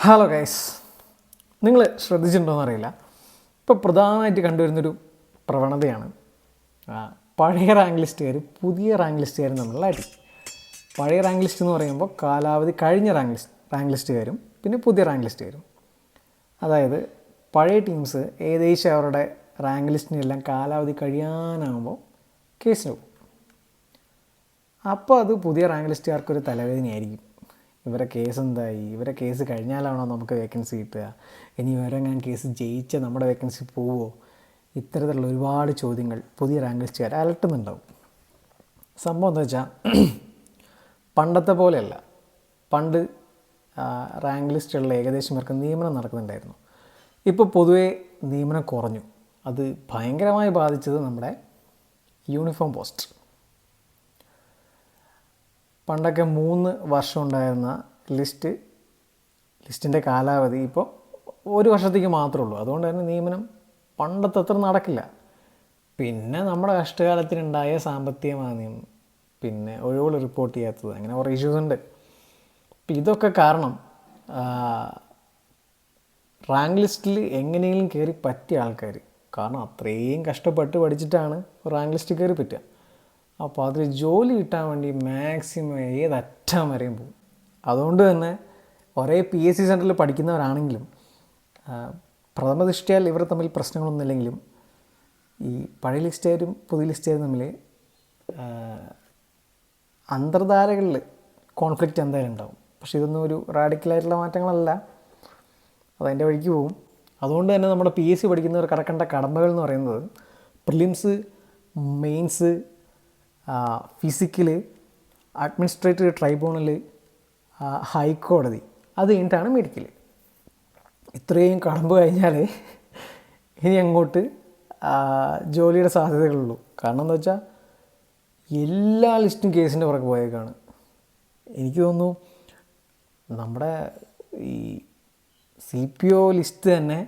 Hello guys, നിങ്ങൾ ശ്രദ്ധിച്ചിട്ടുണ്ടോയെന്ന് അറിയില്ല. ഇപ്പോൾ പ്രധാനമായിട്ട് കണ്ടുവരുന്നൊരു പ്രവണതയാണ് പഴയ റാങ്ക് ലിസ്റ്റുകാരും പുതിയ റാങ്ക് ലിസ്റ്റുകാരും തമ്മിലുള്ള അടി. പഴയ റാങ്ക് ലിസ്റ്റ് എന്ന് പറയുമ്പോൾ കാലാവധി കഴിഞ്ഞ റാങ്ക് ലിസ്റ്റുകാരും പിന്നെ പുതിയ റാങ്ക് ലിസ്റ്റുകാരും. അതായത് പഴയ ടീംസ് ഏകദേശം അവരുടെ റാങ്ക് ലിസ്റ്റിനെല്ലാം കാലാവധി കഴിയാനാകുമ്പോൾ കേസിന് പോകും. അപ്പോൾ അത് പുതിയ റാങ്ക് ലിസ്റ്റുകാർക്കൊരു തലവേദനയായിരിക്കും. ഇവരെ കേസ് എന്തായി, ഇവരെ കേസ് കഴിഞ്ഞാലാണോ നമുക്ക് വേക്കൻസി കിട്ടുക, ഇനി ഇവരെങ്ങനെ കേസ് ജയിച്ച നമ്മുടെ വേക്കൻസി പോവുമോ, ഇത്തരത്തിലുള്ള ഒരുപാട് ചോദ്യങ്ങൾ പുതിയ റാങ്ക് ലിസ്റ്റുകാർ അലട്ടുന്നുണ്ടാവും. സംഭവം എന്താ വെച്ചാൽ പണ്ടത്തെ പോലെയല്ല. പണ്ട് റാങ്ക് ലിസ്റ്റുകളിൽ ഏകദേശം പേർക്ക് നിയമനം നടക്കുന്നുണ്ടായിരുന്നു. ഇപ്പോൾ പൊതുവേ നിയമനം കുറഞ്ഞു. അത് ഭയങ്കരമായി ബാധിച്ചത് നമ്മുടെ യൂണിഫോം പോസ്റ്റ്. പണ്ടൊക്കെ 3 വർഷം ഉണ്ടായിരുന്ന ലിസ്റ്റിൻ്റെ കാലാവധി ഇപ്പോൾ 1 വർഷത്തേക്ക് മാത്രമേ ഉള്ളൂ. അതുകൊണ്ട് തന്നെ നിയമനം പണ്ടത്തെ അത്ര നടക്കില്ല. പിന്നെ നമ്മുടെ കഷ്ടകാലത്തിനുണ്ടായ സാമ്പത്തിക മാന്ദ്യം, പിന്നെ ഒഴിവുകൾ റിപ്പോർട്ട് ചെയ്യാത്തത്, അങ്ങനെ കുറേ ഇഷ്യൂസ് ഉണ്ട്. അപ്പം ഇതൊക്കെ കാരണം റാങ്ക് ലിസ്റ്റിൽ എങ്ങനെയെങ്കിലും കയറി പറ്റിയ ആൾക്കാർ, കാരണം അത്രയും കഷ്ടപ്പെട്ട് പഠിച്ചിട്ടാണ് റാങ്ക് ലിസ്റ്റിൽ കയറി പറ്റുക. അപ്പോൾ അതിൽ ജോലി കിട്ടാൻ വേണ്ടി മാക്സിമം ഏതറ്റം വരെയും പോകും. അതുകൊണ്ട് തന്നെ ഒരേ PSC സെൻറ്ററിൽ പഠിക്കുന്നവരാണെങ്കിലും പ്രഥമ ദൃഷ്ടിയാൽ ഇവർ തമ്മിൽ പ്രശ്നങ്ങളൊന്നുമില്ലെങ്കിലും ഈ പഴയ ലിസ്റ്റുകാരും പുതിയ ലിസ്റ്റുകാരും തമ്മിൽ അന്തർധാരകളിൽ കോൺഫ്ലിക്റ്റ് എന്തായാലും ഉണ്ടാവും. പക്ഷേ ഇതൊന്നും ഒരു റാഡിക്കലായിട്ടുള്ള മാറ്റങ്ങളല്ല, അതതിൻ്റെ വഴിക്ക് പോകും. അതുകൊണ്ട് തന്നെ നമ്മുടെ PSC പഠിക്കുന്നവർ കടക്കേണ്ട കടമ്പകൾ എന്ന് പറയുന്നത് prelims, mains, physical, administrative tribunal, ഹൈക്കോടതി, അത് കഴിഞ്ഞിട്ടാണ് മെഡിക്കൽ. ഇത്രയും കടമ്പ് കഴിഞ്ഞാൽ ഇനി അങ്ങോട്ട് ജോലിയുടെ സാധ്യതകളുള്ളൂ. കാരണം എന്താ വെച്ചാൽ എല്ലാ ലിസ്റ്റും കേസിൻ്റെ പുറകെ പോയേക്കാണ്. എനിക്ക് തോന്നുന്നു നമ്മുടെ ഈ CPO ലിസ്റ്റ് തന്നെ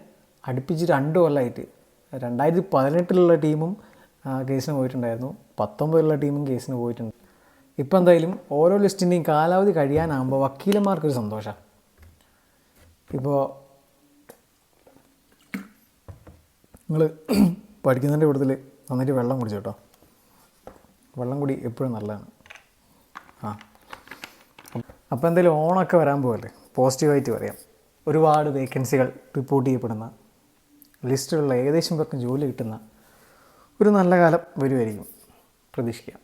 അടുപ്പിച്ച് 2 കൊല്ലമായിട്ട് 2018 ടീമും കേസിന് പോയിട്ടുണ്ടായിരുന്നു, 2019 ടീമും കേസിന് പോയിട്ടുണ്ട്. ഇപ്പം എന്തായാലും ഓരോ ലിസ്റ്റിൻ്റെയും കാലാവധി കഴിയാനാകുമ്പോൾ വക്കീലന്മാർക്കൊരു സന്തോഷമാണ്. ഇപ്പോൾ നിങ്ങൾ പഠിക്കുന്നതിൻ്റെ കൂട്ടത്തിൽ നന്നായിട്ട് വെള്ളം കുടിച്ചു കേട്ടോ. വെള്ളം കൂടി എപ്പോഴും നല്ലതാണ്. അപ്പോൾ എന്തായാലും ഓണമൊക്കെ വരാൻ പോകല്ലേ, പോസിറ്റീവായിട്ട് പറയാം. ഒരുപാട് വേക്കൻസികൾ റിപ്പോർട്ട് ചെയ്യപ്പെടുന്ന, ലിസ്റ്റുകളിൽ ഏകദേശം പേർക്ക് ജോലി കിട്ടുന്ന ഒരു നല്ല കാലം വരുമായിരിക്കും, പ്രതീക്ഷിക്കാം.